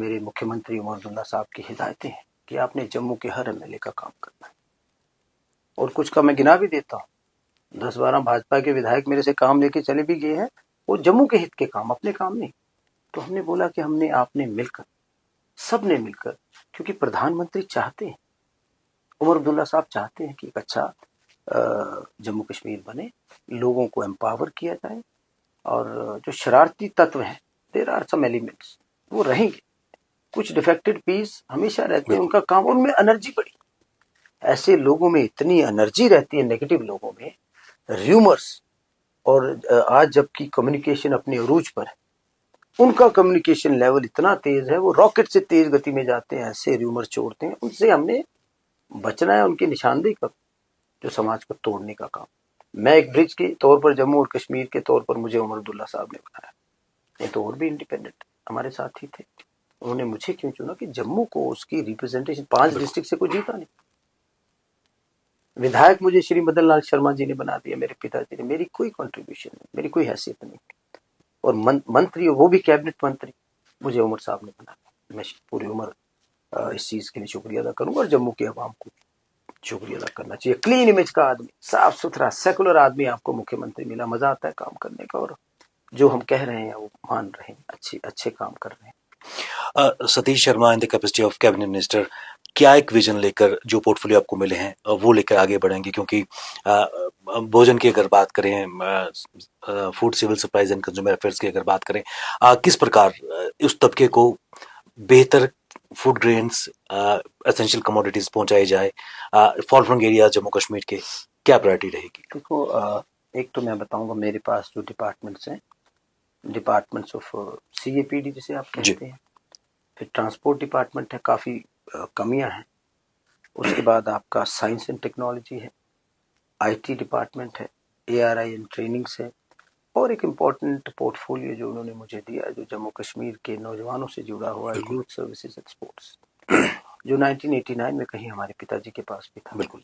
मेरे मुख्यमंत्री उमर अब्दुल्ला साहब की हिदायतें हैं कि आपने जम्मू के हर एमएलए का काम करना है। और कुछ का मैं गिना भी देता हूँ, 10-12 भाजपा के विधायक मेरे से काम लेके चले भी गए हैं, वो जम्मू के हित के काम, अपने काम नहीं। तो हमने बोला कि आपने मिलकर, सबने मिलकर, क्योंकि प्रधानमंत्री चाहते हैं, उमर अब्दुल्ला साहब चाहते हैं कि एक अच्छा जम्मू कश्मीर बने, लोगों को एम्पावर किया जाए, और जो शरारती तत्व हैं, देयर आर सम एलिमेंट्स, वो रहेंगे। कुछ डिफेक्टेड पीस हमेशा रहते हैं, उनका काम, उनमें एनर्जी बड़ी, ऐसे लोगों में इतनी एनर्जी रहती है, नेगेटिव लोगों में, र्यूमर्स, और आज जबकि कम्युनिकेशन अपने अरूज पर है, उनका कम्युनिकेशन लेवल इतना तेज है, वो रॉकेट से तेज गति में जाते हैं, ऐसे र्यूमर छोड़ते हैं, उनसे हमने बचना है, उनकी निशानदेही कर, जो समाज को तोड़ने का काम। मैं एक ब्रिज के तौर पर, जम्मू और कश्मीर के तौर पर मुझे उमर अब्दुल्ला साहब ने बनाया, नहीं तो और भी इंडिपेंडेंट हमारे साथ ही थे। उन्होंने मुझे क्यों चुना कि जम्मू को उसकी रिप्रेजेंटेशन, 5 डिस्ट्रिक्ट से कोई जीता नहीं। विधायक मुझे श्री मदन लाल शर्मा जी ने बना दिया, मेरे पिताजी ने, मेरी कोई कंट्रीब्यूशन नहीं, मेरी कोई हैसियत नहीं। और मंत्री, वो भी कैबिनेट मंत्री, मुझे उमर साहब ने बना दिया। मैं पूरी उम्र इस चीज के लिए शुक्रिया अदा करूंगा, और जम्मू के अवाम को शुक्रिया अदा करना चाहिए। क्लीन इमेज का आदमी, साफ सुथरा सेकुलर आदमी आपको मुख्यमंत्री मिला, मजा आता है काम करने का, और जो हम कह रहे हैं वो मान रहे हैं, अच्छे काम कर रहे हैं। Satish Sharma in the capacity of cabinet minister, क्या एक विजन लेकर, जो पोर्टफोलियो आपको मिले हैं वो लेकर आगे बढ़ेंगे? क्योंकि भोजन की अगर बात करें, food civil supplies and consumer affairs की अगर बात करें, किस प्रकार उस तबके को बेहतर फूड ग्रेन्स, एसेंशियल कमोडिटीज पहुंचाई जाए, far flung area Jammu Kashmir के, क्या प्रायोरिटी रहेगी? देखो, एक तो मैं बताऊंगा, मेरे पास जो डिपार्टमेंट्स हैं, डिपार्टमेंट्स ऑफ CAPD जिसे आप कहते हैं, फिर ट्रांसपोर्ट डिपार्टमेंट है, काफ़ी कमियां हैं। उसके बाद आपका साइंस एंड टेक्नोलॉजी है, IT डिपार्टमेंट है, ARI एंड ट्रेनिंग्स है, और एक इम्पॉर्टेंट पोर्टफोलियो जो उन्होंने मुझे दिया, जो जम्मू कश्मीर के नौजवानों से जुड़ा हुआ है, यूथ सर्विसेज एंड स्पोर्ट्स, जो 1989 में कहीं हमारे पिताजी के पास भी था। बिल्कुल।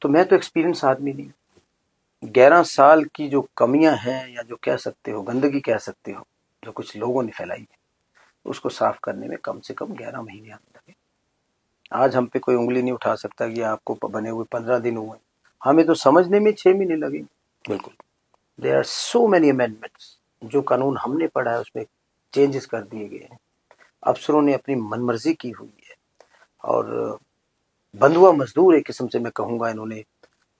तो मैं तो एक्सपीरियंस आदमी नहीं, 11 साल की जो कमियां हैं, या जो कह सकते हो गंदगी कह सकते हो, जो कुछ लोगों ने फैलाई है, उसको साफ करने में कम से कम 11 महीने हमें लगे। आज हम पे कोई उंगली नहीं उठा सकता कि आपको बने हुए 15 दिन हुए, हमें तो समझने में 6 महीने लगे। बिल्कुल। There are so many amendments, जो कानून हमने पढ़ा है उसमें चेंजेस कर दिए गए हैं, अफसरों ने अपनी मनमर्जी की हुई है, और बंधुआ मजदूर एक किस्म से मैं कहूंगा इन्होंने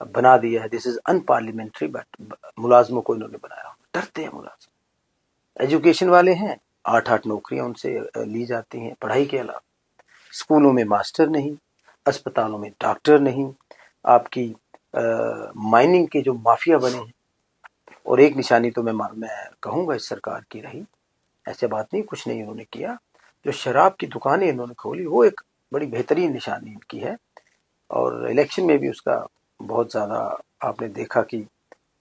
बना दिया है। दिस इज अनपार्लियामेंट्री, बट मुलाजमों को इन्होंने बनाया, डरते हैं मुलाजिम। एजुकेशन वाले हैं, 8-8 नौकरियां उनसे ली जाती हैं पढ़ाई के अलावा, स्कूलों में मास्टर नहीं, अस्पतालों में डॉक्टर नहीं, आपकी माइनिंग के जो माफिया बने हैं। और एक निशानी तो मैं कहूंगा इस सरकार की रही, ऐसे बात नहीं कुछ नहीं उन्होंने किया, जो शराब की दुकानें इन्होंने खोली, वो एक बड़ी बेहतरीन निशानी इनकी है। और इलेक्शन में भी उसका बहुत ज़्यादा आपने देखा कि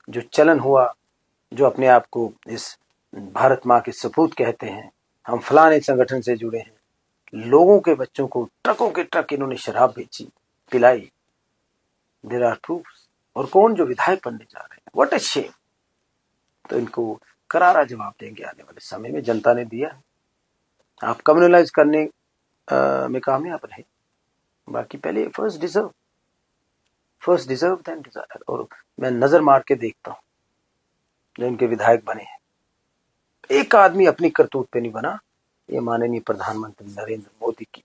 जो चलन हुआ, जो अपने आप को इस भारत माँ के सपूत कहते हैं, हम फलाने संगठन से जुड़े हैं, लोगों के बच्चों को ट्रकों के ट्रक इन्होंने शराब बेची, पिलाई, देयर आर प्रूफ्स। और कौन? जो विधायक बनने जा रहे हैं, व्हाट अ शेम। तो इनको करारा जवाब देंगे आने वाले समय में, जनता ने दिया है। आप कम्युनलाइज करने में कामयाब रहे, बाकी पहले फर्स्ट डिजर्व देन डिजायर। और मैं नजर मार के देखता हूँ जो इनके विधायक बने हैं, एक आदमी अपनी करतूत पे नहीं बना, ये माननीय प्रधानमंत्री नरेंद्र मोदी की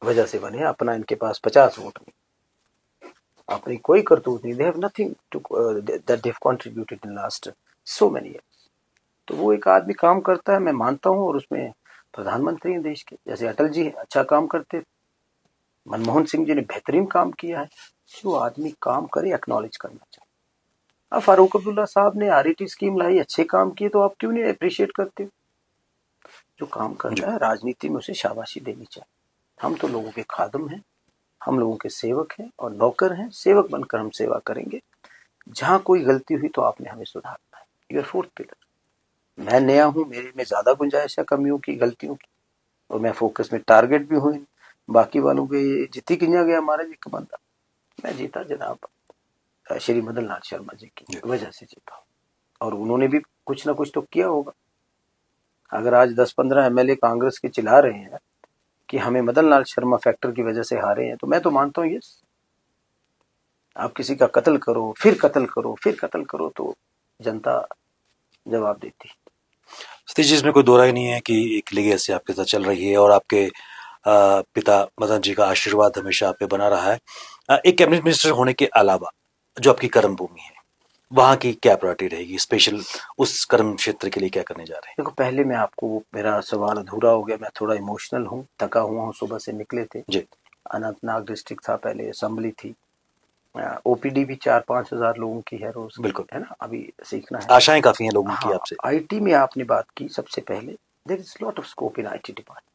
वजह से बने। अपना इनके पास 50 वोट नहीं, अपनी कोई करतूत नहीं, they have nothing to that they have contributed in last so many years. तो वो एक आदमी काम करता है, मैं मानता हूँ, और उसमें प्रधानमंत्री हैं देश के, जैसे अटल जी अच्छा काम करते, मनमोहन सिंह जी ने बेहतरीन काम किया है। जो आदमी काम करे एक्नॉलेज करना चाहिए। अब फारूक अब्दुल्ला साहब ने RET स्कीम लाई, अच्छे काम किए, तो आप क्यों नहीं अप्रिशिएट करते? जो काम करता है राजनीति में उसे शाबाशी देनी चाहिए। हम तो लोगों के खादम हैं, हम लोगों के सेवक हैं और नौकर हैं, सेवक बनकर हम सेवा करेंगे। जहां कोई गलती हुई तो आपने हमें सुधारना है, योर फोर्थ पिलर। मैं नया हूं, मेरे में ज्यादा गुंजाइश है कमियों की, गलतियों की, और मैं फोकस में टारगेट भी हुई। बाकी वालों के जीती किया गया, हमारा जी का बंदा, मैं जीता जनाब श्री मदन लाल शर्मा जी की वजह से जीता, और उन्होंने भी कुछ ना कुछ तो किया होगा। अगर आज 10-15 MLA कांग्रेस के चिल्ला रहे हैं कि हमें मदन लाल शर्मा फैक्टर की वजह से हारे हैं, तो मैं तो मानता हूँ यस, आप किसी का कत्ल करो, फिर कत्ल करो, फिर कत्ल करो, तो जनता जवाब देती है। सतीश जी, इसमें कोई दो राय नहीं है कि एक लीगेसी आपके साथ चल रही है और आपके पिता मदन जी का आशीर्वाद हमेशा आप पे बना रहा है। एक कैबिनेट मिनिस्टर होने के अलावा जो आपकी कर्म भूमि है, वहाँ की क्या प्रायोरिटी रहेगी? स्पेशल उस कर्म क्षेत्र के लिए क्या करने जा रहे हैं? देखो, पहले मैं आपको, मेरा सवाल अधूरा हो गया, मैं थोड़ा इमोशनल हूँ, थका हुआ हूँ, सुबह से निकले थे जी। अनंतनाग डिस्ट्रिक्ट था, पहले असेंबली थी, OPD भी 4-5 हज़ार लोगों की है रोज, बिल्कुल है ना, अभी सीखना है। आशाएं काफी हैं लोगों की हाँ, आपसे। IT में आपने बात की, सबसे पहले there is lot of scope in IT department.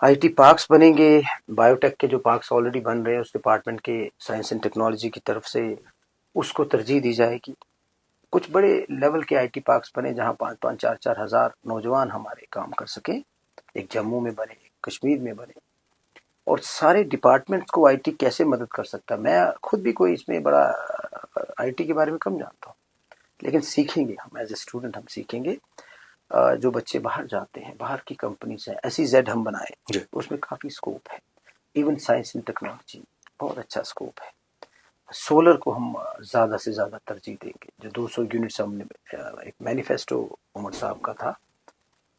IT parks बनेंगे, बायोटेक के जो पार्क्स ऑलरेडी बन रहे हैं उस डिपार्टमेंट के साइंस एंड टेक्नोलॉजी की तरफ से उसको तरजीह दी जाएगी। कुछ बड़े लेवल के IT पार्क्स बने जहाँ 5-5, 4-4 हज़ार नौजवान हमारे काम कर सके, एक जम्मू में बने, एक कश्मीर में बने। और सारे डिपार्टमेंट्स को IT कैसे मदद कर सकता है, मैं खुद भी कोई इसमें बड़ा IT के बारे में कम जानता हूँ, लेकिन सीखेंगे हम, एज ए स्टूडेंट हम सीखेंगे। जो बच्चे बाहर जाते हैं, बाहर की कंपनीज है, SEZ हम बनाए, उसमें काफ़ी स्कोप है। इवन साइंस एंड टेक्नोलॉजी बहुत अच्छा स्कोप है। सोलर को हम ज़्यादा से ज़्यादा तरजीह देंगे। जो 200 यूनिट्स हमने, एक मैनिफेस्टो उमर साहब का था,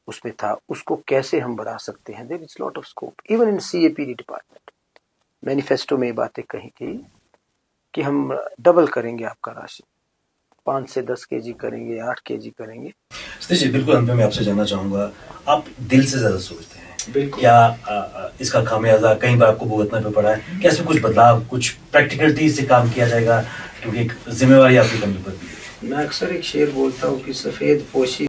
उसमें था, उसको कैसे हम बढ़ा सकते हैं। There is lot of scope even in CAPD department. Manifesto में ये बातें कही थी कि हम डबल करेंगे आपका राशन, 5 से 10 kg करेंगे, 8 kg करेंगे। सतीश जी, बिल्कुल अंत में मैं आपसे जानना चाहूंगा, आप दिल से ज्यादा सोचते हैं बिल्कुल। क्या इसका खामियाजा कई बार आपको भुगतना पे पड़ा है? क्या इसमें कुछ बदलाव, कुछ प्रैक्टिकलिटी से काम किया जाएगा, क्योंकि एक जिम्मेवारी आपकी कंधे पर भी है? मैं अक्सर एक शेर बोलता हूँ कि सफ़ेद पोशी